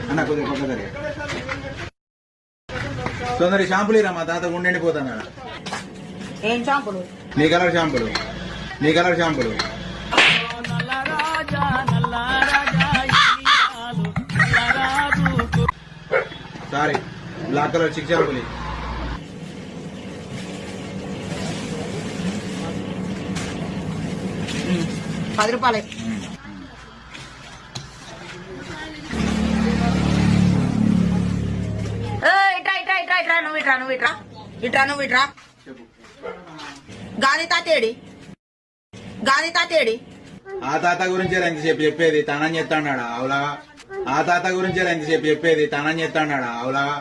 అన్న కొద్దిగా పక్క జరిగే తొందర షాంపులు ఇరా మా తాత గుండెండిపోతాను. ఏం షాంపులు? నీ కలర్ షాంపులు, నీ కలర్ షాంపులు. సారీ బ్లాక్ కలర్ చిక్ షాంపులు. 10 రూపాయలే. నువ్వు ఇట్రా. గాంధీ తాతేడి, గాంధీ తాతేడి. ఆ తాత గురించి ఎంతసేపు చెప్పేది తనని చెప్తాడా అవులాగా. ఆ తాత గురించి ఎంతసేపు చెప్పేది తనని చెప్తాడా అవులాగా.